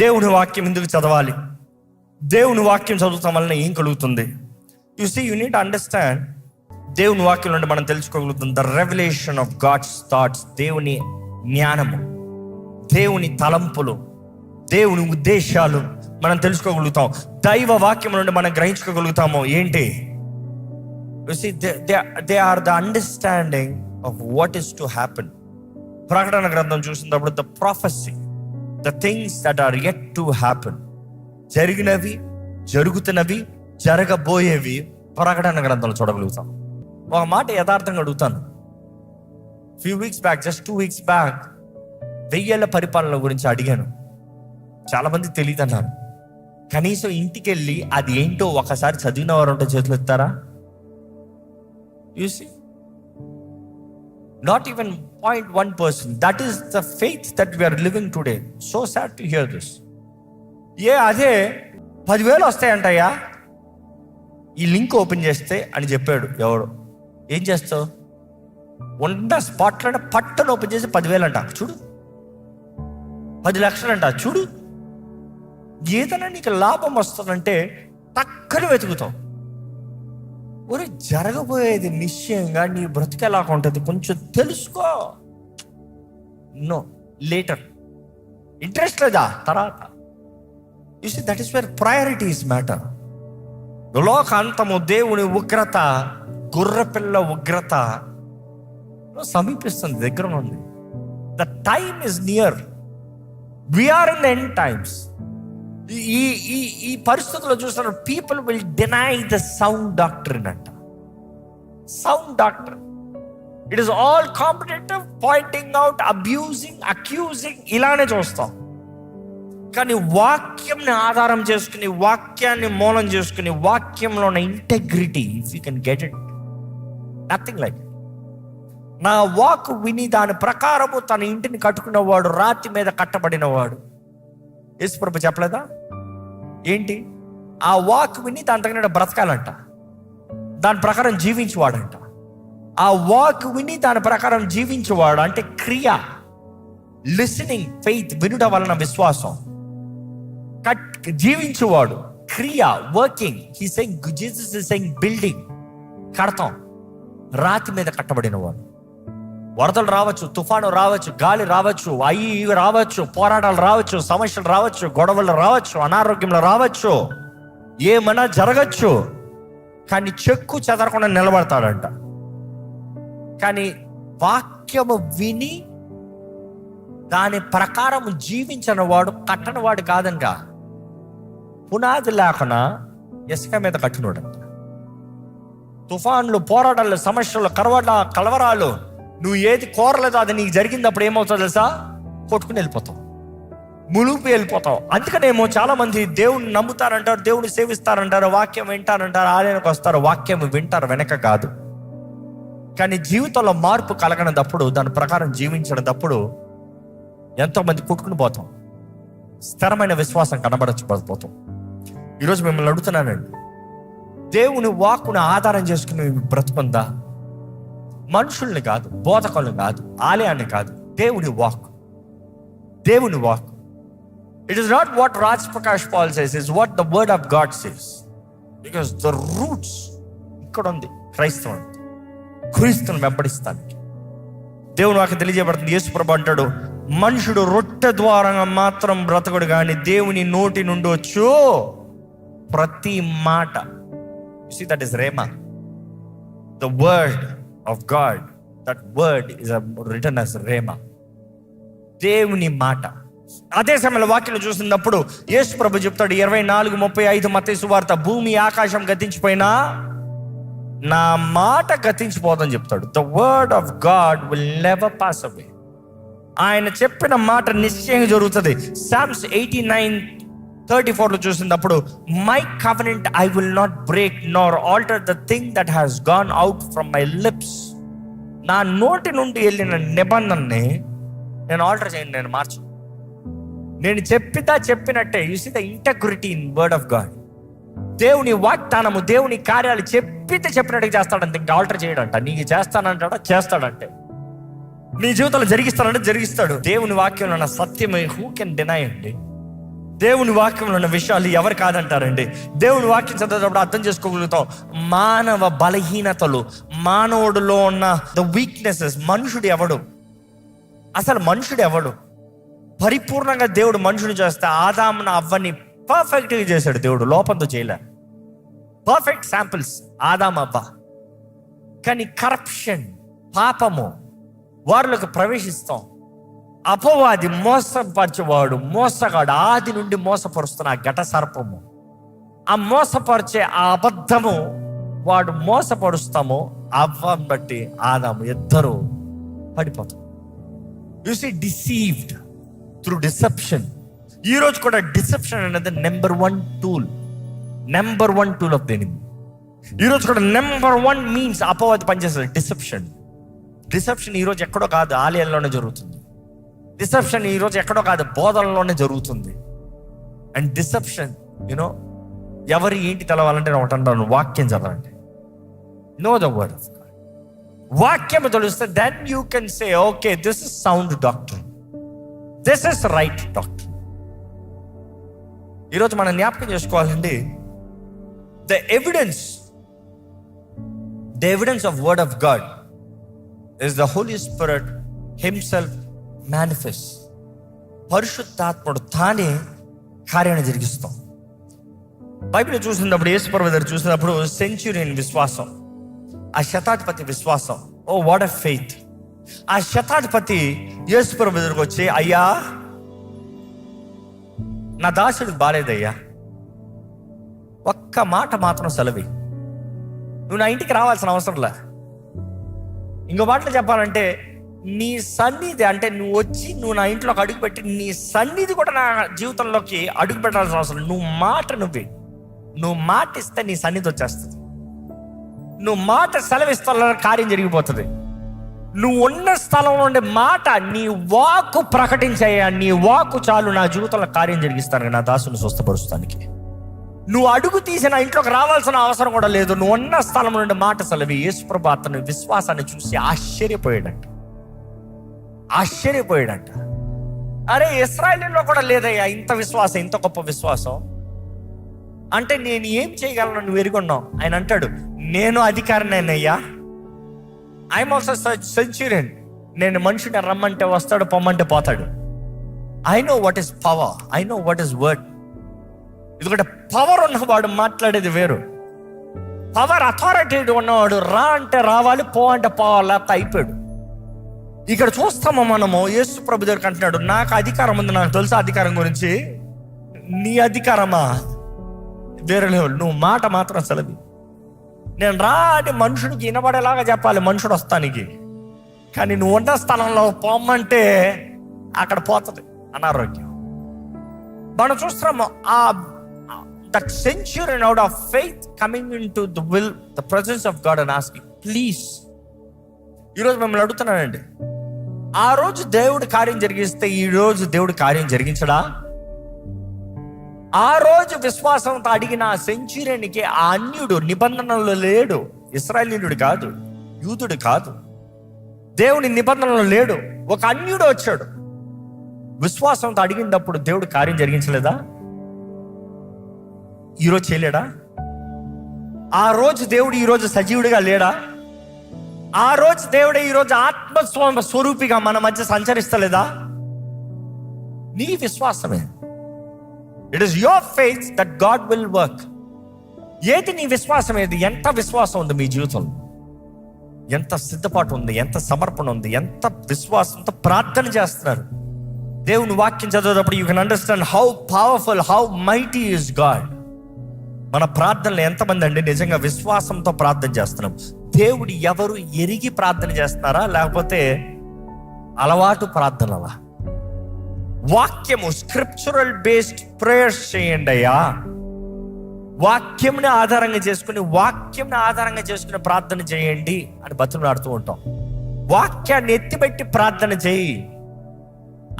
దేవుని వాక్యం ఎందుకు చదవాలి? దేవుని వాక్యం చదువుతాం వలన ఏం కలుగుతుంది? You need to understand. దేవుని వాక్యం నుండి మనం తెలుసుకోగలుగుతాం the revolution of God's thoughts. దేవుని జ్ఞానము, దేవుని తలంపులు, దేవుని ఉద్దేశాలు మనం తెలుసుకోగలుగుతాం. దైవ వాక్యం నుండి మనం గ్రహించుకోగలుగుతాము. ఏంటి? They are the understanding of what is to happen. ప్రకటన గ్రంథం చూసినప్పుడు the prophecy, the things that are yet to happen, జరిగినవి, జరుగుతున్నవి, జరగబోయేవి ప్రకటన గ్రంథంలో చూడగలుగుతాం. ఒక మాట యథార్థంగా అడుగుతాను. జస్ట్ 2 weeks బ్యాక్ 1000 ఏళ్ల పరిపాలన గురించి అడిగాను. చాలా మంది తెలియదు అన్నారు. కనీసం ఇంటికి వెళ్ళి అది ఏంటో ఒకసారి చదివిన వారు ఉంటే చేతులు ఎత్తారా? You see, not even 0.1%. That is the faith that we are living today. So sad to hear this. అదే 10,000 వస్తాయంటయ్యా ఈ లింక్ ఓపెన్ చేస్తే అని చెప్పాడు ఎవడు. ఏం చేస్తావు? ఉన్న స్పాట్లో పట్టను ఓపెన్ చేసి 10,000 అంట. చూడు, 10 లక్షలు అంట. చూడు, ఏదైనా నీకు లాభం వస్తుందంటే టక్కన వెతుకుతావు. ఒరే, జరగబోయేది నిశ్చయంగా నీ బ్రతికేలా ఉంటుంది, కొంచెం తెలుసుకో. No, later. ఇంట్రెస్ట్ లేదా? తర్వాత. You see, that is where priorities matter. లోకాంతము, దేవుని ఉగ్రత, గుర్రపిల్ల ఉగ్రత సమీపిస్తుంది, దగ్గర ఉంది. The time is near. We're in the end times. ఈ పరిస్థితుల్లో చూస్తున్న people will deny the sound doctrine అంట. Sound doctrine, it is all competitive, pointing out, abusing, accusing, ఇలానే చూస్తాం. కానీ వాక్యంని ఆధారం చేసుకుని, వాక్యాన్ని మూలం చేసుకుని, వాక్యంలో ఉన్న integrity, if you can get it, nothing like. నా వాక్ విని దాని ప్రకారము తన ఇంటిని కట్టుకున్నవాడు రాతి మీద కట్టబడినవాడు. యేసుప్రభు చెప్పలేదా? ఏంటి? ఆ వాక్ విని దాని తగిన బ్రతకాలంట, దాని ప్రకారం జీవించేవాడంట. ఆ వాక్ విని దాని ప్రకారం జీవించేవాడు అంటే క్రియ, లిసనింగ్, ఫెయిత్, వినుట వలన విశ్వాసం. జీవించేవాడు క్రియ, working. He saying, Jesus is saying building, కడతాం. రాతి మీద కట్టబడిన వాడు. వరదలు రావచ్చు, తుఫాను రావచ్చు, గాలి రావచ్చు, అవి రావచ్చు, పోరాటాలు రావచ్చు, సమస్యలు రావచ్చు, గొడవలు రావచ్చు, అనారోగ్యంలో రావచ్చు, ఏమన్నా జరగచ్చు. కానీ చెక్కు చెదరకుండా నిలబడతాడంట. కానీ వాక్యము విని దాని ప్రకారం జీవించిన వాడు కట్టని వాడు కాదంగా. పునాది లేకుండా ఇసుక మీద కట్టినోడంట. తుఫాన్లు, పోరాటాలు, సమస్యలు, కలవరాలు, నువ్వు ఏది కోరలేదో అది నీకు జరిగినప్పుడు ఏమవుతుందో తెలుసా? కొట్టుకుని వెళ్ళిపోతావు, ములుపు వెళ్ళిపోతావు. అందుకనేమో చాలా మంది దేవుని నమ్ముతారంటారు, దేవుని సేవిస్తారంటారు, వాక్యం వింటారంటారు, ఆలయానికి వస్తారు, వాక్యం వింటారు, వెనక కాదు. కానీ జీవితంలో మార్పు కలగనప్పుడు, దాని ప్రకారం జీవించినప్పుడు ఎంతోమంది కొట్టుకుని పోతాం, స్థిరమైన విశ్వాసం కనబడకపోతాం. ఈరోజు మిమ్మల్ని అడుగుతున్నానండి, దేవుని వాక్కును ఆధారం చేసుకుని బ్రతుకుందా? మనుషుల్ని కాదు, బోధకుల్ని కాదు, ఆలయాన్ని కాదు, దేవుని వాక్. దేవుని వాక్. It is not what Raj Prakash Paul says, is what the word of God says. Because the roots ఇక్కడ ఉంది. క్రీస్తుని వెంబడిస్తానికి దేవుని వాక్యం తెలియజేయబడుతుంది. యేసు ప్రభువు అంటాడు, మనుషుడు రొట్టె ద్వారా మాత్రం బ్రతకడు కానీ దేవుని నోటి నుండి వచ్చు ప్రతి మాట. You see, that is Rhema, the word of God. That word is written as Rhema, దేవుని మాట. అదే సమయంలో వాక్యం చూసినప్పుడు యేసు ప్రభు చెప్తాడు 24:35 మత్తయి సువార్త, భూమి ఆకాశం గతించిపోయినా నా మాట గతించిపోదని చెప్తాడు. The word of God will never pass away. ఆయన చెప్పిన మాట నిశ్చయంగా జరుగుతుంది. Psalms 89:34 చూసినప్పుడు, my covenant I will not break nor alter the thing that has gone out from my lips. నా నోటి నుండి వెళ్ళిన నిబంధనని నేను ఆల్టర్ చేయను, నేను మార్చు. నేను చెప్పినట్టే. You see the integrity in word of God. దేవుని వాగ్దానము, దేవుని కార్యాలు చెప్పినట్టుగా చేస్తాడంటే ఇంకా ఆల్టర్ చేయడంట. నీకు చేస్తానంటాడా? చేస్తాడంటే. నీ జీవితంలో జరిగిస్తాడంటే జరిగిస్తాడు. దేవుని వాక్యంలో ఉన్న సత్యమే హూ కెన్ డినై అండి. దేవుని వాక్యంలో ఉన్న విషయాలు ఎవరు కాదంటారండి? దేవుని వాక్యం చదివేటప్పుడు అర్థం చేసుకోగలుగుతాం. మానవ బలహీనతలు, మానవుడిలో ఉన్న ద వీక్నెసెస్. మనుషుడు ఎవడు, అసలు మనుషుడు ఎవడు? పరిపూర్ణంగా దేవుడు మనుషుని చేస్తే ఆదామును అవ్వని పర్ఫెక్ట్గా చేశాడు దేవుడు, లోపంతో చేయలే. పర్ఫెక్ట్ శాంపిల్స్ ఆదాము అవ్వ. కానీ కరప్షన్, పాపము వారిలోకి ప్రవేశిస్తాం. అపవాది మోసపరిచేవాడు, మోసగాడు, ఆది నుండి మోసపరుస్తున్న ఆ ఘట సర్పము, ఆ మోసపరిచే ఆ అబద్ధము, వాడు మోసపరుస్తాము. అవ్వని బట్టి ఆదాము ఇద్దరు పడిపోతాం. You see, deceived through deception. ఈరోజు కూడా డిసెప్షన్ అనేది number one tool of the enemy. ఈరోజు కూడా నెంబర్ వన్ మీన్స్ అపవాది పనిచేస్తుంది డిసెప్షన్ ఈరోజు ఎక్కడో కాదు, ఆలయాల్లోనే జరుగుతుంది. డిసెప్షన్ ఈరోజు ఎక్కడో కాదు, బోధనలోనే జరుగుతుంది. అండ్ డిసెప్షన్ ఎవరు ఏంటి తెలవాలంటే నేను ఒకటి అంటాను, వాక్యం చదవండి. Know the word of God. వాక్యం తెలిస్తే then you can say okay, this is sound doctor, this is right doctor. ఈరోజు మనం జ్ఞాపకం చేసుకోవాలండి, the evidence of word of God is the Holy Spirit himself manifest. పరిశుద్ధాత్ముడు తానే కార్యాన్ని జరిగిస్తాం. బైబిల్ చూసినప్పుడు, యేసు ప్రభువు దగ్గర చూసినప్పుడు సెంచురియన్ విశ్వాసం, ఆ శతాధిపతి విశ్వాసం. Oh what a faith! ఆ శతాధిపతి యేసు ప్రభువు దగ్గరకు వచ్చి, అయ్యా నా దాసుడికి బాలేదయ్యా, ఒక్క మాట మాత్రం సెలవి, నువ్వు నా ఇంటికి రావాల్సిన అవసరంలే. ఇంకో మాటలు చెప్పాలంటే, నీ సన్నిధి అంటే నువ్వు వచ్చి నువ్వు నా ఇంట్లోకి అడుగుపెట్టి, నీ సన్నిధి కూడా నా జీవితంలోకి అడుగు పెట్టాల్సిన అవసరం. నువ్వు మాట ఇస్తే నీ సన్నిధి వచ్చేస్తుంది. నువ్వు మాట సెలవిస్తా కార్యం జరిగిపోతుంది. నువ్వు ఉన్న స్థలంలో ఉండే మాట, నీ వాక్కు ప్రకటించయ్యా, నీ వాక్కు చాలు నా జీవితంలో కార్యం జరిగిస్తాను, నా దాసుని స్వస్థపరుస్తానికి. నువ్వు అడుగు తీసి నా ఇంట్లోకి రావాల్సిన అవసరం కూడా లేదు. నువ్వు ఉన్న స్థలం నుండి మాట సెలవి. యేసు ప్రభువు అతని విశ్వాసాన్ని చూసి ఆశ్చర్యపోయాడంట. అరే, ఇశ్రాయేలులో కూడా లేదయ్యా ఇంత విశ్వాసం, ఇంత గొప్ప విశ్వాసం. అంటే నేను ఏం చేయగలను నువ్వు ఎరుగున్నావు. ఆయన అంటాడు, నేను అధికారినేనయ్యా, ఐఎమ్ ఆల్సో సెంచురియన్. నేను మనుషుని రమ్మంటే వస్తాడు, పొమ్మంటే పోతాడు. I know what is power, I know what is word. ఎందుకంటే పవర్ ఉన్నవాడు మాట్లాడేది వేరు. పవర్ అథారిటీ ఉన్నవాడు రా అంటే రావాలి, పో అంటే పోవాలి, లేకపోతే అయిపోయాడు. ఇక్కడ చూస్తామా మనము, యేసు ప్రభు దగ్గరికి అంటున్నాడు, నాకు అధికారం ఉంది, నాకు తెలుసు అధికారం గురించి. నీ అధికారమా వేరే లేవు, నువ్వు మాట మాత్రం సెలవి. నేను రా అంటే మనుషుడికి వినబడేలాగా చెప్పాలి, మనుషుడు వస్తానికి. కానీ నువ్వు ఉన్న స్థలంలో పోమ్మంటే అక్కడ పోతుంది అనారోగ్యం. మనం చూస్తున్నాము that centurion out of faith coming into the presence of God and asking, please. ఈరోజు మిమ్మల్ని అడుగుతున్నానండి, ఆ రోజు దేవుడు కార్యం జరిగిస్తే ఈ రోజు దేవుడు కార్యం జరిగించడా? ఆ రోజు విశ్వాసంతో అడిగిన ఆ సెంచురియన్కి ఆ అన్యుడు నిబంధనలో లేడు, ఇశ్రాయేలీయుడు కాదు, యూదుడు కాదు, దేవుని నిబంధనలో లేడు, ఒక అన్యుడు వచ్చాడు. విశ్వాసంతో అడిగినప్పుడు దేవుడు కార్యం జరిగించలేదా? ఈరోజు చేయలేడా? ఆ రోజు దేవుడు ఈరోజు సజీవుడిగా లేడా? ఆ రోజు దేవుడే ఈరోజు ఆత్మస్వరూపిగా మన మధ్య సంచరిస్తలేదా? నీ విశ్వాసమే. It is your faith that God will work. ఏది నీ విశ్వాసం? ఏది? ఎంత విశ్వాసం ఉంది మీ జీవితంలో? ఎంత సిద్ధపాటు ఉంది? ఎంత సమర్పణ ఉంది? ఎంత విశ్వాసంతో ప్రార్థన చేస్తున్నారు? దేవుని వాక్యం చదివేటప్పుడు you can understand how powerful, how mighty is God. మన ప్రార్థనలు ఎంతమంది అండి నిజంగా విశ్వాసంతో ప్రార్థన చేస్తున్నాం? దేవుడు ఎవరు ఎరిగి ప్రార్థన చేస్తున్నారా, లేకపోతే అలవాటు ప్రార్థనలా? వాక్యము, స్క్రిప్చురల్ బేస్డ్ ప్రేయర్స్ చేయండి అయ్యా. వాక్యంని ఆధారంగా చేసుకుని ప్రార్థన చేయండి అని బతుకులాడుతూ ఉంటాం. వాక్యాన్ని ఎత్తిపెట్టి ప్రార్థన చేయి.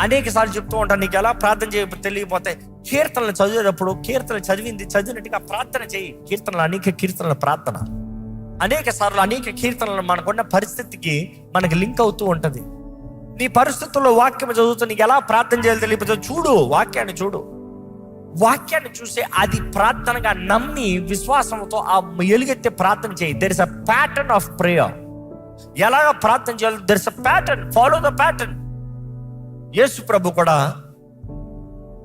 అనేక సార్లు చెప్తూ ఉంటాను, నీకు ఎలా ప్రార్థన చేయకపోతే తెలియకపోతే కీర్తనలు చదివేటప్పుడు కీర్తనలు చదివినట్టుగా ప్రార్థన చేయి. అనేక కీర్తనల ప్రార్థన అనేక సార్లు అనేక కీర్తనలు మనకున్న పరిస్థితికి మనకి లింక్ అవుతూ ఉంటుంది. నీ పరిస్థితుల్లో వాక్యం చదువుతూ నీకు ఎలా ప్రార్థన చేయాలి తెలియకపోతే చూడు, వాక్యాన్ని చూడు. వాక్యాన్ని చూసి అది ప్రార్థనగా నమ్మి విశ్వాసంతో ఆ ఎలుగెత్తే ప్రార్థన చేయి. There is a pattern of prayer. ఎలాగ ప్రార్థన చేయాలి? There is a pattern, follow the pattern. Yesu ప్రభు కూడా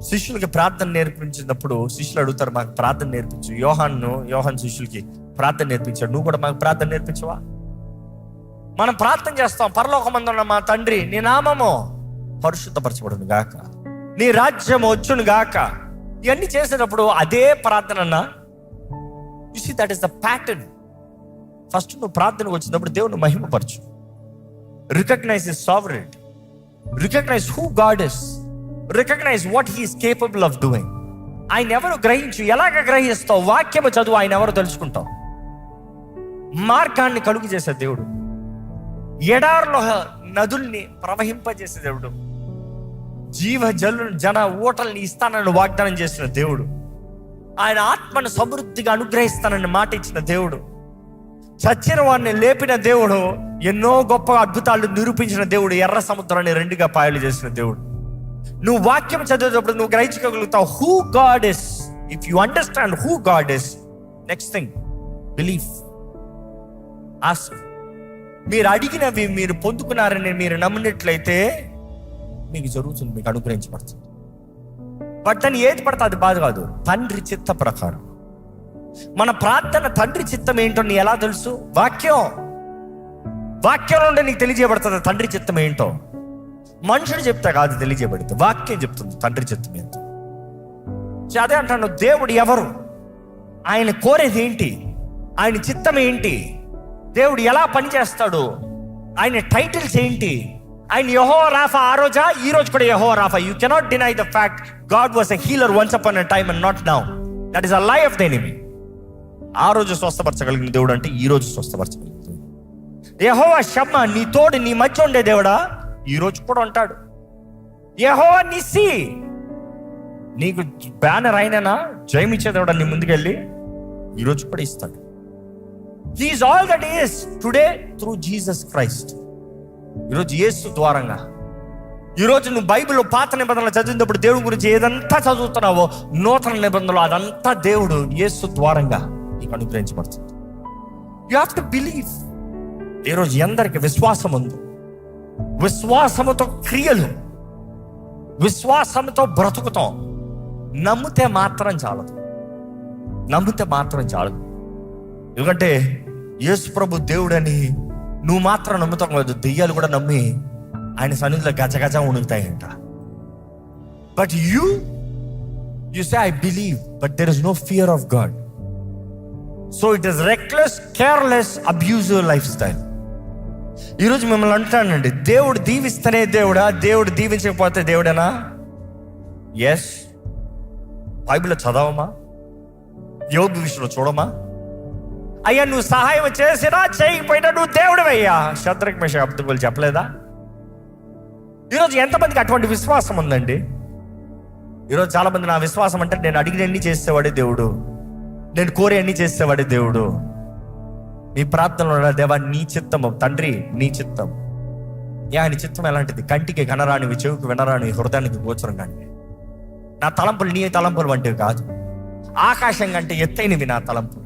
శిష్యులకి ప్రార్థన నేర్పించినప్పుడు శిష్యులు అడుగుతారు, మాకు ప్రార్థన నేర్పించు. యోహాన్ శిష్యులకి ప్రార్థన నేర్పించాడు, నువ్వు కూడా మాకు ప్రార్థన నేర్పించవా? మనం ప్రార్థన చేస్తాం, పరలోకమందున్న మా తండ్రి నీ నామము పరిశుద్ధపరచబడును గాక, నీ రాజ్యం వచ్చును గాక. ఇవన్నీ చేసేటప్పుడు అదే ప్రార్థన అన్నా. You see that is the pattern. First నువ్వు ప్రార్థనకు వచ్చినప్పుడు దేవుని మహిమపరచు. Recognise his sovereignty, recognise who God is, recognise what he is capable of doing. ఆయన ఎవరు గ్రహించు. ఎలాగ గ్రహిస్తావు? వాక్యము చదువు, ఆయన ఎవరు తెలుసుకుంటావు. మార్గాన్ని కలుగు చేసే దేవుడు, ఎడారిలో నదుల్ని ప్రవహింపజేసే దేవుడు, జన ఊటల్ని ఇస్తానని వాగ్దానం చేసిన దేవుడు, ఆయన ఆత్మను సమృద్ధిగా అనుగ్రహిస్తానని మాట ఇచ్చిన దేవుడు, చచ్చిన వారిని లేపిన దేవుడు, ఎన్నో గొప్ప అద్భుతాలు నిరూపించిన దేవుడు, ఎర్ర సముద్రాన్ని రెండుగా పాయలు చేసిన దేవుడు. నువ్వు వాక్యం చదివేటప్పుడు నువ్వు గ్రహించగలుగుతావు who God is. If you understand who God is, next thing believe, ask. మీరు అడిగినవి మీరు పొందుకున్నారని మీరు నమ్మినట్లయితే మీకు జరుగుతుంది, మీకు అనుగ్రహించబడుతుంది. బట్ దాన్ని ఏది పడితే అది బాధ కాదు, తండ్రి చిత్త ప్రకారం. మన ప్రార్థన తండ్రి చిత్తం ఏంటో నీ ఎలా తెలుసు? వాక్యం నుండి నీకు తెలియజేయబడుతుంది తండ్రి చిత్తం ఏంటో. మనుషుడు చెప్తే కాదు తెలియజేయబడుతుంది, వాక్యం చెప్తుంది తండ్రి చిత్తం ఏంటో. అదే అంటాను, దేవుడు ఎవరు, ఆయన కోరేది ఏంటి, ఆయన చిత్తం ఏంటి, దేవుడు ఎలా పనిచేస్తాడు, ఆయన టైటిల్స్ ఏంటి. ఆయన యెహోవా రాఫా ఆ రోజా, ఈ రోజు కూడా యెహోవా రాఫా. You cannot deny the fact God was a healer once upon a time and not now. That is a lie of the enemy. ఆ రోజు స్వస్థపరచగలిగిన దేవుడు అంటే ఈ రోజు స్వస్థపరచగలిగిన దేవుడు. యెహోవా షమ్మా, నీ తోడు నీ మధ్య ఉండే దేవుడా, ఈ రోజు కూడా ఉంటాడు. యెహోవా నిస్సి, నీకు బ్యానర్ అయినా జయమిచ్చే దేవుడా నీ ముందుకెళ్ళి ఈ రోజు కూడా ఇస్తాడు. He is all that is today through Jesus Christ. ఈరోజు యేసు ద్వారంగా, ఈరోజు నువ్వు బైబిల్లో పాత నిబంధనలు చదివినప్పుడు దేవుడి గురించి ఏదంతా చదువుతున్నావో నూతన నిబంధనలు అదంతా దేవుడు యేసు ద్వారంగా నీకు అనుగ్రహించబడుతుంది. You have to believe. ఈరోజు ఎందరికి విశ్వాసం ఉంది, విశ్వాసముతో క్రియలు, విశ్వాసంతో బ్రతుకుతాం. నమ్మితే మాత్రం చాలదు, నమ్మితే మాత్రం చాలదు. ఎందుకంటే యేసు ప్రభు దేవుడని నువ్వు మాత్రం నమ్ముతాం కాదు, దెయ్యాలు కూడా నమ్మి ఆయన సన్నిధిలో గజగజ ఉణుకుతాయంట. But you say I believe, but there is no fear of God. So it is reckless, careless, abusive lifestyle. ఈరోజు మిమ్మల్ని అంటానండి, దేవుడు దీవిస్తేనే దేవుడా, దేవుడు దీవించకపోతే దేవుడేనా? ఎస్. బైబిల్లో చదవమా, యోబు విషయంలో చూడమా? అయ్యా నువ్వు సహాయం చేసినా చేయకపోయినా నువ్వు దేవుడివయ్యా, శద్రక్ మేషక్ అబ్దెనగోలు చెప్పలేదా? ఈరోజు ఎంతమందికి అటువంటి విశ్వాసం ఉందండి? ఈరోజు చాలా మంది నా విశ్వాసం అంటే నేను అడిగినన్ని చేసేవాడే దేవుడు, నేను కోరే అన్ని చేసేవాడే దేవుడు. నీ ప్రార్థనలో దేవా నీ చిత్తము తండ్రి, నీ చిత్తం. ఆయన చిత్తం ఎలాంటిది? కంటికి కనరానివి, చెవుకు వినరానివి, హృదయానికి గోచరం కానీ. నా తలంపులు నీ తలంపులు వంటివి కాదు, ఆకాశం కంటే ఎత్తైనవి నా తలంపులు.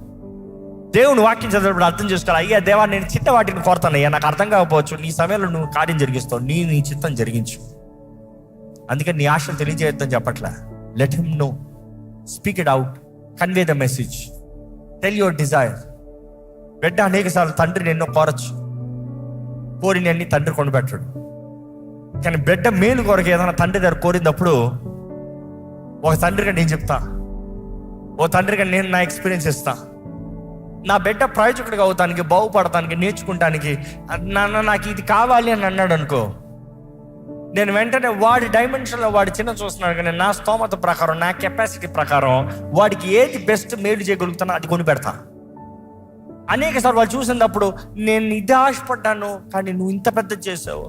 దేవుని వాక్యం చదివినప్పుడు అర్థం చేసుకోవాలి, అయ్యా దేవా నేను చిన్న వాటిని కోరుతాను అయ్యా, నాకు అర్థం కాకపోవచ్చు, నీ సమయంలో నువ్వు కార్యం జరిగిస్తావు, నీ చిత్తం జరిగించు. అందుకని నీ ఆశలు తెలియజేయొద్దని చెప్పట్లా. Let him know, speak it out, convey the message, tell your desire. బిడ్డ అనేక సార్లు తండ్రిని ఎన్నో కోరచ్చు, కోరిని అన్ని తండ్రి కొనిపెట్టాడు. కానీ బిడ్డ మేలు కొరకు ఏదైనా తండ్రి దగ్గర కోరినప్పుడు ఒక తండ్రిగా నేను చెప్తా, ఓ తండ్రిగా నేను నా ఎక్స్పీరియన్స్ ఇస్తా. నా బిడ్డ ప్రయోజకుడిగా అవుతానికి, బాగుపడటానికి, నేర్చుకుంటానికి నాకు ఇది కావాలి అని అన్నాడు అనుకో, నేను వెంటనే వాడి డైమెన్షన్లో వాడి చిన్న చూస్తున్నాడు, కానీ నా స్తోమత ప్రకారం, నా కెపాసిటీ ప్రకారం వాడికి ఏది బెస్ట్ మేలు చేయగలుగుతానో అది కొని పెడతా. అనేక సార్లు వాళ్ళు చూసినప్పుడు నేను ఇది ఆశపడ్డాను, కానీ నువ్వు ఇంత పెద్ద చేసావు.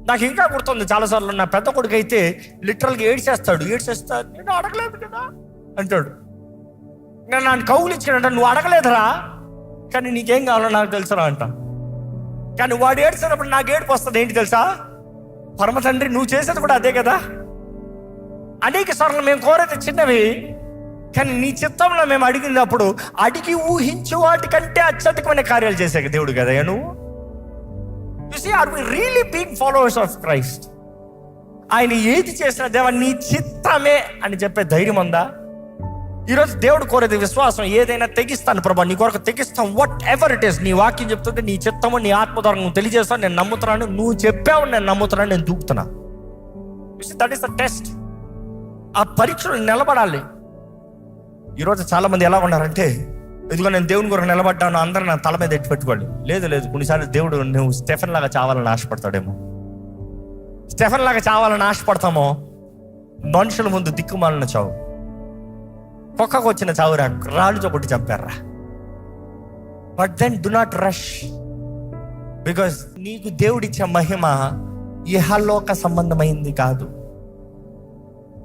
నాకు ఇంకా గుర్తుంది, చాలాసార్లు నా పెద్ద కొడుకు అయితే లిటరల్గా ఏడ్చేస్తాడు, నేను అడగలేదు కదా అంటాడు. నేను నన్ను కౌలు ఇచ్చానంట, నువ్వు అడగలేదురా, కానీ నీకేం కావాలో నాకు తెలుసురా అంట. కానీ వాడు ఏడ్చినప్పుడు నాకు ఏడుపు వస్తుంది. ఏంటి తెలుసా? పరమ తండ్రి నువ్వు చేసేది కూడా అదే కదా, అనేక సార్లు మేము కోరేది చిన్నవి, కానీ నీ చిత్తంలో మేము అడిగినప్పుడు అడిగి ఊహించే వాటికంటే అత్యధికమైన కార్యాలు చేసే దేవుడు కదా నువ్వు. You see, are we really being followers of Christ? ఆయన ఏది చేసినా దేవా నీ చిత్తమే అని చెప్పే ధైర్యం ఉందా? ఈరోజు దేవుడు కోరేది విశ్వాసం. ఏదైనా తెగిస్తాను ప్రభా, నీ కొరకు తెగిస్తాం, వాట్ ఎవర్ ఇట్ ఈస్. నీ వాక్యం చెప్తుంటే నీ చిత్తము నీ ఆత్మ ద్వారా నువ్వు తెలియజేస్తాను, నేను నమ్ముతున్నాను. నువ్వు చెప్పావు, నేను నమ్ముతున్నాను, నేను దూకుతున్నా. That is the test. ఆ పరీక్షలు నిలబడాలి. ఈరోజు చాలా మంది ఎలా ఉన్నారంటే, ఇదిగో నేను దేవుని కొరకు నిలబడ్డాను, అందరూ నా తల మీద ఎట్టి పెట్టుకోండి. లేదు లేదు, కొన్నిసార్లు దేవుడు నువ్వు స్టెఫెన్ లాగా చావాలని ఆశపడతాడేమో. స్టెఫెన్ లాగా చావాలని ఆశపడతామో, మనుషుల ముందు దిక్కుమాలిన చావు, పొక్కకు వచ్చిన చావురా, రాళ్ళుతో కొట్టి చంపారా. But then do not rush, because నీకు దేవుడిచ్చే మహిమ ఇహలోక సంబంధమైంది కాదు,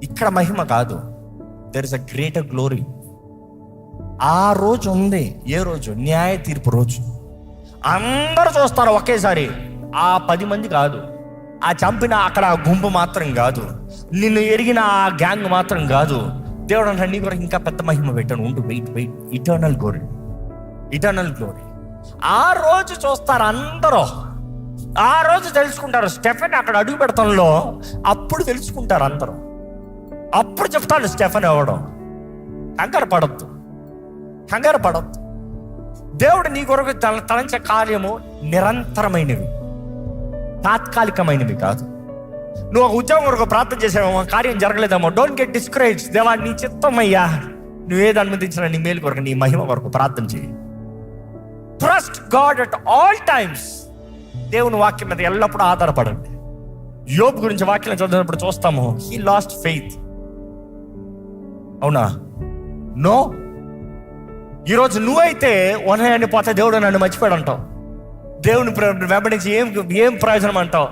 ఇక్కడ మహిమ కాదు. There is a greater glory. ఆ రోజు ఉంది. ఏ రోజు? న్యాయ తీర్పు రోజు. అందరూ చూస్తారు ఒకేసారి. ఆ 10 మంది కాదు, ఆ చంపిన అక్కడ ఆ గుంపు మాత్రం కాదు, నిన్ను ఎరిగిన ఆ గ్యాంగ్ మాత్రం కాదు. దేవుడు అంటే నీ కొరకు ఇంకా పెద్ద మహిమ పెట్టాను, ఉండు, wait wait, eternal glory, eternal glory. ఆ రోజు చూస్తారు అందరూ. ఆ రోజు తెలుసుకుంటారు. స్టెఫెన్ అక్కడ అడుగు పెడతంలో అప్పుడు తెలుసుకుంటారు అందరూ. అప్పుడు చెప్తాడు స్టెఫెన్ ఎవడం. కంగారు పడద్దు, కంగారు పడద్దు. దేవుడు నీ కొరకు తలంచే కార్యము నిరంతరమైనవి, తాత్కాలికమైనవి కాదు. నువ్వు ఒక ఉద్యోగం కొరకు ప్రార్థన చేసావేమో, కార్యం జరగలేదేమో, డోంట్ గెట్ డిస్కరేజ్. దేవా నీ చిత్తమయ్యా, నువ్వేది అనుమతించిన నీ మేలు కొరకు, నీ మహిమ కొరకు ప్రార్థన చేయి. Trust God at all times. దేవుని వాక్యం మీద ఎల్లప్పుడూ ఆధారపడండి. యోబు గురించి వాక్యం చదివినప్పుడు చూస్తాము, హీ లాస్ట్ ఫెయిత్. అవునా? నో. ఈరోజు నువ్వైతే ఉన్నాయని పోతే దేవుడు నన్ను మర్చిపోయాడు అంటావు. దేవుని వెంబడించి ఏం ప్రయోజనం అంటావు?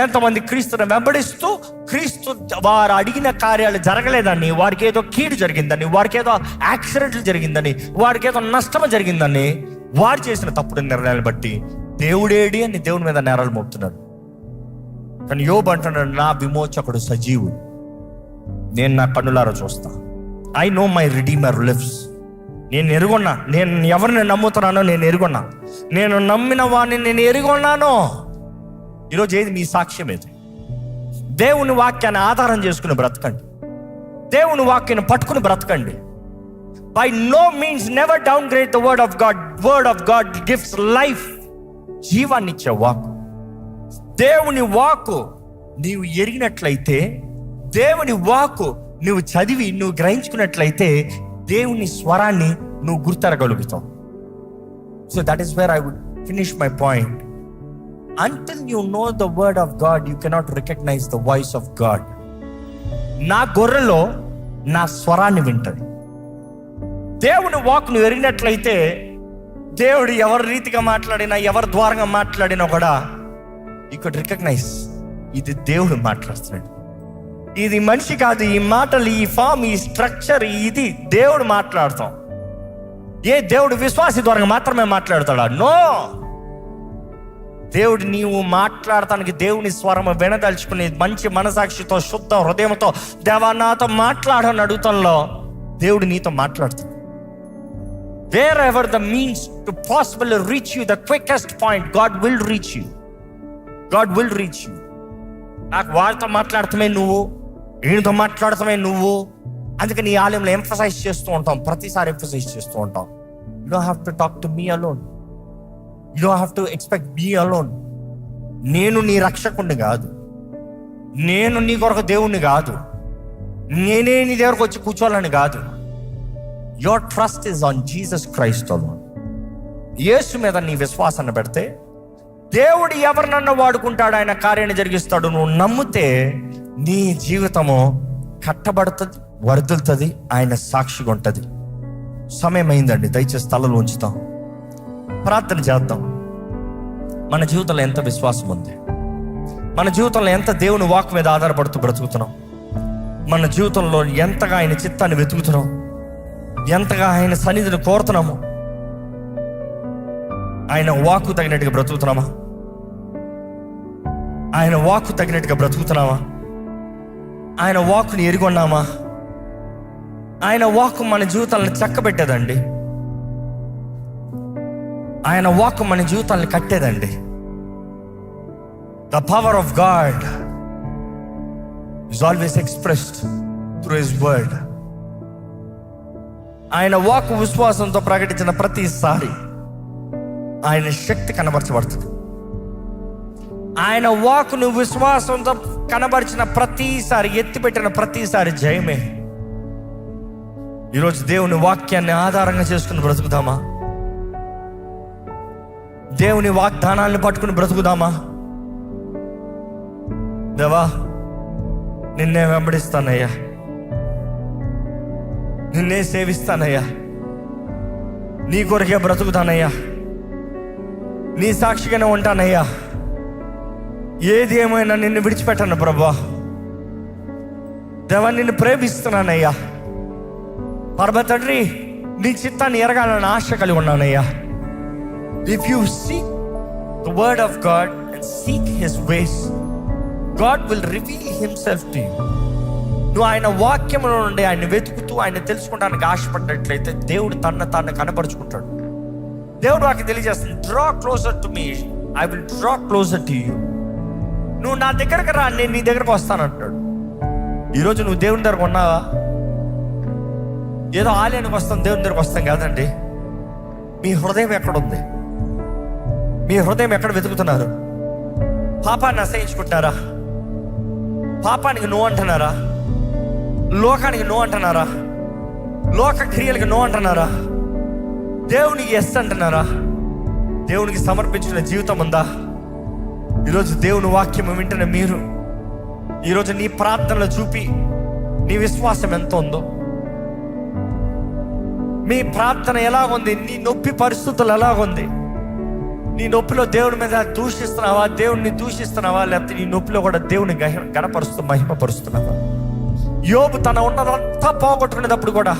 ఎంతమంది క్రీస్తుని వెంబడిస్తూ క్రీస్తు వారు అడిగిన కార్యాలు జరగలేదని, వారికి ఏదో కీడు జరిగిందని, వారికి ఏదో యాక్సిడెంట్లు జరిగిందని, వారికి ఏదో నష్టం జరిగిందని, వారు చేసిన తప్పుడు నిర్ణయాలు బట్టి దేవుడేడి అని దేవుని మీద నేరాలు మోపుతున్నారు. కానీ యోబు అంటున్నాడు, నా విమోచకుడు సజీవుడు, నేను నా కన్నులారా చూస్తా. I know my redeemer lives. నేను ఎరుగున్నా, నేను ఎవరిని నమ్ముతున్నానో నేను ఎరుగున్నా, నేను నమ్మిన వాడిని నేను ఎరుగున్నాను. ఈరోజు ఏది మీ సాక్ష్యం? ఏది? దేవుని వాక్యాన్ని ఆధారం చేసుకుని బ్రతకండి, దేవుని వాక్యాన్ని పట్టుకుని బ్రతకండి. By no means never downgrade the word of God. Word of God gives life, జీవాన్ని ఇచ్చే వాక్కు. దేవుని వాక్కు నీవు ఎరిగినట్లయితే, దేవుని వాక్కు నువ్వు చదివి నువ్వు గ్రహించుకున్నట్లయితే, దేవుని స్వరాన్ని నువ్వు గుర్తెరగలుగుతావు. So that is where I would finish my point. Until you know the word of God, you cannot recognize the voice of God. నా గొర్రెలో నా స్వరాన్ని వింటది. దేవుని వాక్ను ఎరిగినట్లయితే, దేవుడు ఎవరి రీతిగా మాట్లాడినా, ఎవరి ద్వారంగా మాట్లాడినా కూడా you could recognize, ఇది దేవుడు మాట్లాడుతున్నాడు, ఇది మనిషి కాదు. ఈ మాటలు, ఈ ఫామ్, ఈ స్ట్రక్చర్, ఇది దేవుడు మాట్లాడతాం. ఏ దేవుడు విశ్వాసి ద్వారంగా మాత్రమే మాట్లాడతాడా? నో. దేవుడు నీవు మాట్లాడటానికి, దేవుని స్వరం వినదలుచుకుని మంచి మనసాక్షితో, శుద్ధ హృదయంతో, దేవా నాతో మాట్లాడని అడుగుతంలో దేవుడు నీతో మాట్లాడుతాడు. Wherever the means to possible reach you, the quickest point, God will reach you. God will reach you. నాకు వాళ్ళతో మాట్లాడటమే నువ్వు, వీళ్ళతో మాట్లాడటమే నువ్వు. అందుకని ఈ ఆలయంలో ఎంఫసైజ్ చేస్తూ ఉంటాం, ప్రతిసారి ఎంఫసైజ్ చేస్తూ ఉంటాం. You don't have to talk to me alone, you don't have to expect me alone. నేను నీ రక్షకుడిని కాదు, నేను నీ కొరకు దేవుణ్ణి కాదు, నేనే నీ దగ్గరకు వచ్చి కూర్చోవాలని కాదు. Your trust is on Jesus Christ alone. Yesu మీద నీ విశ్వాసాన్ని పెడితే దేవుడు ఎవరినన్నా వాడుకుంటాడు, ఆయన కార్యాన్ని జరిగిస్తాడు. నువ్వు నమ్మితే నీ జీవితము కట్టబడుతుంది, వర్ధిల్లుతుంది, ఆయన సాక్షిగా ఉంటుంది. సమయం అయిందండి, దయచేసి తలలో ఉంచుతాం, ప్రార్థన చేద్దాం. మన జీవితంలో ఎంత విశ్వాసం ఉంది, మన జీవితంలో ఎంత దేవుని వాక్ మీద ఆధారపడుతూ బ్రతుకుతున్నాం, మన జీవితంలో ఎంతగా ఆయన చిత్తాన్ని వెతుకుతున్నాం, ఎంతగా ఆయన సన్నిధిని కోరుతున్నాము, ఆయన వాక్కు తగినట్టుగా బ్రతుకుతున్నామా? ఆయన వాక్కు తగినట్టుగా బ్రతుకుతున్నామా? ఆయన వాక్ని ఎరుగున్నామా? ఆయన వాక్ మన జీవితాలను చక్కబెట్టేదండి. ఆయన వాక్ మన జీవితాలను కట్టేదండి. The power of God is always expressed through his word. ఆయన వాక్ విశ్వాసంతో ప్రకటించిన ప్రతిసారి ఆయన శక్తి కనబరచబడుతుంది. ఆయన వాక్ను విశ్వాసంతో కనబరిచిన ప్రతిసారి, ఎత్తిపెట్టిన ప్రతిసారి జయమే. ఈరోజు దేవుని వాక్యాన్ని ఆధారంగా చేసుకుని బ్రతుకుదామా? దేవుని వాగ్దానాన్ని పట్టుకుని బ్రతుకుదామా? దేవా, నిన్నే వెంబడిస్తానయ్యా, నిన్నే సేవిస్తానయ్యా, నీ కొరకే బ్రతుకుతానయ్యా, నీ సాక్షిగానే ఉంటానయ్యా, ఏది ఏమైనా నిన్ను విడిచిపెట్టాను ప్రభా. దేవా, నిన్ను ప్రేమిస్తున్నానయ్యా. పరమ తండ్రి, నీ చిత్తాన్ని ఎరగాలని ఆశ కలిగి ఉన్నానయ్యా. If you seek the word of God and seek his ways, God will reveal himself to you. నువ్వు ఆయన వాక్యంలో నుండి ఆయన వెతుకుతూ ఆయన తెలుసుకోవడానికి ఆశపడినట్లయితే దేవుడు తాను కనపరుచుకుంటాడు. దేవుడు వాక్యం తెలియజేస్తుంది, draw closer to me, I will draw closer to you. నువ్వు నా దగ్గరకు రా, నేను నీ దగ్గరకు వస్తానంటాడు. ఈరోజు నువ్వు దేవుని దగ్గరకు ఉన్నావా? ఏదో ఆలయానికి వస్తాం, దేవుని దగ్గరకు వస్తాం కాదండి. మీ హృదయం ఎక్కడుంది? మీ హృదయం ఎక్కడ వెతుకుతున్నారు? పాపాన్ని అసహించుకుంటున్నారా? పాపానికి నో అంటున్నారా? లోకానికి నో అంటున్నారా? లోక క్రియలకు నో అంటున్నారా? దేవునికి ఎస్ అంటున్నారా? దేవునికి సమర్పించిన జీవితం ఉందా? ఈరోజు దేవుని వాక్యం వింటున్న మీరు ఈరోజు నీ ప్రార్థనలు చూపి నీ విశ్వాసం ఎంత ఉందో, మీ ప్రార్థన ఎలాగుంది, నీ నొప్పి పరిస్థితులు ఎలాగుంది, నీ నొప్పిలో దేవుని మీద దూషిస్తున్నావా, దేవుడిని దూషిస్తున్నావా, లేకపోతే నీ నొప్పిలో కూడా దేవుని గణపరుస్తూ మహిమపరుస్తున్నావా? యోబు తన ఉన్నదంతా పోగొట్టుకునేటప్పుడు కూడా,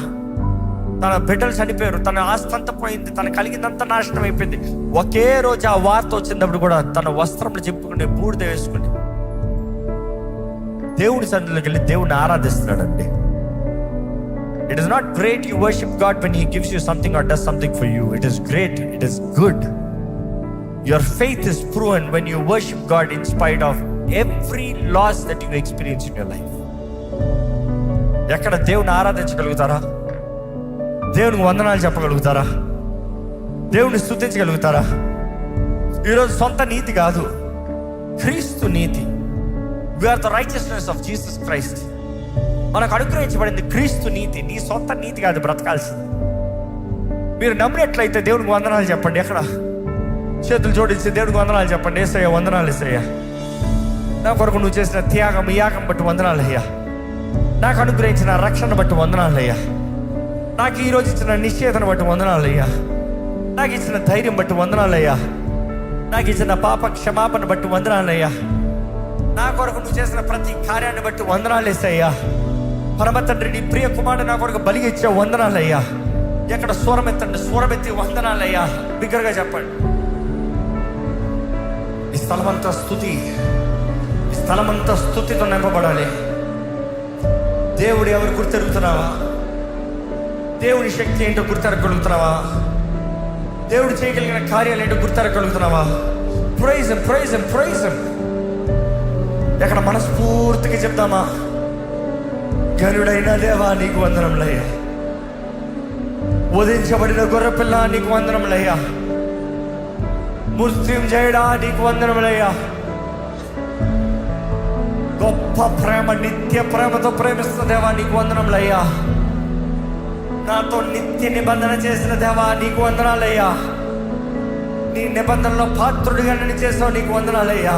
తన బిడ్డలు చనిపోయారు, తన ఆస్తి అంతా పోయింది, తన కలిగిందంతా నాశనం అయిపోయింది, ఒకే రోజు ఆ వార్త వచ్చినప్పుడు కూడా తన వస్త్రములు చెప్పుకుని బూడిద వేసుకుని దేవుడి సన్నిధిలోకి వెళ్ళి దేవుడిని ఆరాధిస్తున్నాడండి. It is not great you worship God when he gives you something or does something for you. It is great, it is good. Your faith is proven when you worship God in spite of every loss that you experience in your life. ఎక్కడ దేవుని ఆరాధించగలుగుతారా? దేవునికి వందనాలు చెప్పగలుగుతారా? దేవుని స్తుతించగలుగుతారా? ఈరోజు సొంత నీతి కాదు, క్రీస్తు నీతి. We are the righteousness of Jesus Christ. మనకు అనుగ్రహించబడింది క్రీస్తు నీతి. నీ సొంత నీతి కాదు బ్రతకాల్సింది. మీరు నమ్మినట్లయితే దేవునికి వందనాలు చెప్పండి. ఎక్కడ చేతులు జోడించి దేవునికి వందనాలు చెప్పండి. యేసయ్య వందనాలు, యేసయ్య నా కొరకు నువ్వు చేసిన త్యాగం, యాగం బట్టి వందనాలు అయ్యా. నాకు అనుగ్రహించిన రక్షణ బట్టి వందనాలు అయ్యా. నాకు ఈరోజు ఇచ్చిన నిశ్చేతను బట్టి వందనాలు అయ్యా. నాకు ఇచ్చిన ధైర్యం బట్టి వందనాలు అయ్యా. నాకు ఇచ్చిన పాప క్షమాపణ బట్టి వందనాలు అయ్యా. నా కొరకు నువ్వు చేసిన ప్రతి కార్యాన్ని బట్టి వందనాలు యేసయ్యా. పరమ తండ్రి, నీ ప్రియ కుమారుడు నా కొరకు బలిగా ఇచ్చే వందనాలు అయ్యా. ఎక్కడ స్వరమెత్తండి, స్వరమెత్తి వందనాలు అయ్యా. బిగ్గరగా చెప్పండి. ఈ స్థలమంతా స్తుతి, ఈ స్థలమంతా స్తుతితో నింపబడాలి. దేవుడు ఎవరు గుర్తెరుగుతున్నావా? దేవుని శక్తి ఏంటో గుర్తెరగలుగుతున్నావా? దేవుడు చేయగలిగిన కార్యాలు ఏంటో గుర్తెరగలుగుతున్నావా? Praise him, praise him, praise him. ఎక్కడ మనస్ఫూర్తిగా చెప్తామా? గనుడైన దేవా నీకు వందనములయ్యా. వధించబడిన గొర్రెపిల్ల నీకు వందనములయ్యా. మృత్యుంజయుడా నీకు వందనములయ్యా. గొప్ప ప్రేమ, నిత్య ప్రేమతో ప్రేమిస్తున్న దేవా నీకు వందనములయ్యా. నాతో నిత్య నిబంధన చేసిన దేవా నీకు వందనాలయ్యా. నీ నిబంధనలో పాత్రుడిగా నన్ను చేసావు, నీకు వందనాలయ్యా.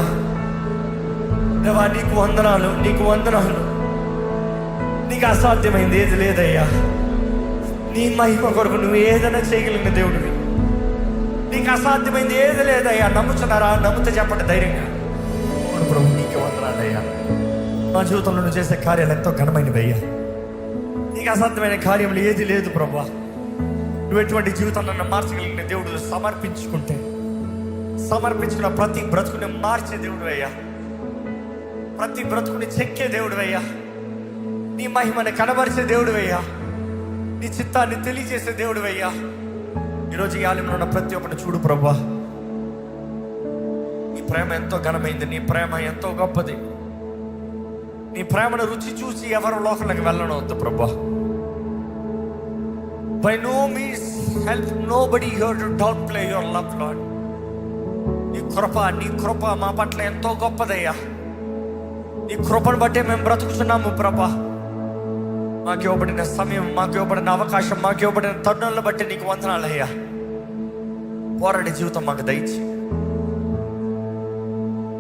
దేవా నీకు వందనాలు, నీకు వందనాలు. నీకు అసాధ్యమైంది ఏది లేదయ్యా. నీ మహిమ కొరకు నువ్వు ఏదైనా చేయగలిగిన దేవుడివి. నీకు అసాధ్యమైంది ఏది లేదయ్యా. నమ్ముతున్నారా? నమ్ముతే చెప్పండి ధైర్యంగా. ప్రభు నీకు వందనాలయ్యా. నా జీవితంలో నువ్వు చేసే కార్యాలు ఎంతో ఘనమైనవి అయ్యా. నీకు అసాధ్యమైన కార్యములు ఏది లేదు ప్రభా. నువ్వు ఎటువంటి జీవితాలను మార్చగలిగిన దేవుడు సమర్పించుకుంటే, సమర్పించుకున్న ప్రతి బ్రతుకుని మార్చే దేవుడు అయ్యా. ప్రతి బ్రతుకుని చెక్కే దేవుడు అయ్యా. నీ మహిమని కనబరిచే దేవుడు అయ్యా, నీ చిత్తాన్ని తెలియజేసే దేవుడు అయ్యా. ఈరోజు ఈ ఆలయంలో ఉన్న ప్రతి ఒక్కరిని చూడు ప్రభా. నీ ప్రేమ ఎంతో ఘనమైంది, నీ ప్రేమ ఎంతో గొప్పది. నీ ప్రేమను రుచి చూసి ఎవరు లోకంలోకి వెళ్ళనవద్దు ప్రభా. By no means help nobody here to downplay your love, Lord. నీ కృప మా పట్ల ఎంతో గొప్పదయ్యా. నీ కృపను బట్టే మేము బ్రతుకుతున్నాము ప్రభా. మాకు ఇవ్వబడిన సమయం, మాకు ఇవ్వబడిన అవకాశం, మాకు ఇవ్వబడిన తరుణాలను బట్టి నీకు వందనాలయ్యా. పోరాడే జీవితం మాకు దయచి,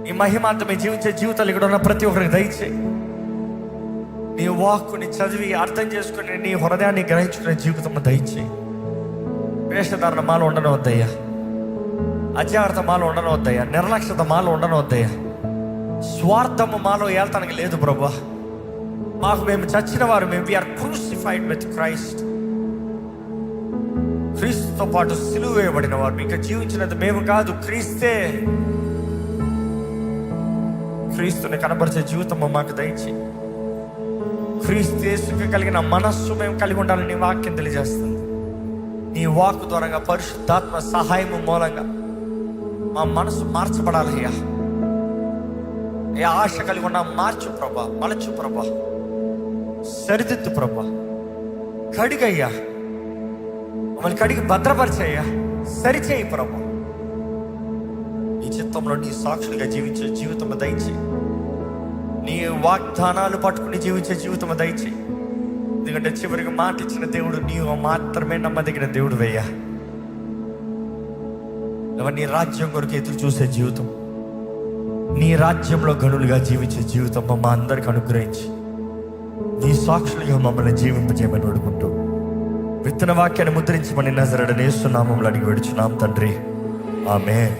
నీ మహిమాంతమే జీవించే జీవితాలు ఇక్కడ ఉన్న ప్రతి ఒక్కరికి దయచేయి. నీ వాక్కుని చదివి అర్థం చేసుకుని నీ హృదయాన్ని గ్రహించుకునే జీవితం దయచేయి. వేషధారణ మాలో ఉండనవద్దయ్యా, అజాగ్రత్త మాలో ఉండనవద్దయ్యా, నిర్లక్ష్యత మాలో ఉండనవద్దయ్యా, స్వార్థము మాలో ఏళ్తానికి లేదు ప్రభా. మాకు మేము చచ్చిన వారు, మేము వీఆర్ క్రూసిఫైడ్ విత్ క్రైస్ట్. క్రీస్తుతో పాటు సిలువ వేయబడిన వారు. మీకు జీవించినది మేము కాదు, క్రీస్తే. క్రీస్తుని కనబరిచే జీవితం మాకు దయచేయి. క్రీస్తు యేసుకి కలిగిన మనస్సు మేము కలిగి ఉండాలని నీ వాక్యం తెలియజేస్తుంది. నీ వాక్కు ద్వారా పరిశుద్ధాత్మ సహాయము మూలంగా మా మనసు మార్చబడాలయ్యా. ఏ ఆశ కలిగి ఉన్నా మార్చు ప్రభా, మలచు ప్రభా, సరిదిద్దు ప్రభా, కడిగయ్యా, మమ్మల్ని కడిగి భద్రపరిచయ్యా, సరిచేయి ప్రభా. నీ చిత్తంలో నీ సాక్షులుగా జీవించే జీవితం దయచేయి. నీ వాగ్దానాలు పట్టుకుని జీవించే జీవితం దయచేయి. ఎందుకంటే చివరికి మాట ఇచ్చిన దేవుడు నీవు మాత్రమే నమ్మదగిన దేవుడు అయ్యా. నీ రాజ్యం కొరకు ఎదురు చూసే జీవితం, నీ రాజ్యంలో గనులుగా జీవించే జీవితం మా అందరికి అనుగ్రహించి నీ సాక్షులుగా మమ్మల్ని జీవింపజేయమని అడుగుకుంటూ విత్తన వాక్యాన్ని ముద్రించమని నజరేయుడైన యేసు నామములో అడిగి వేడుచున్నాం తండ్రి, ఆమేన్.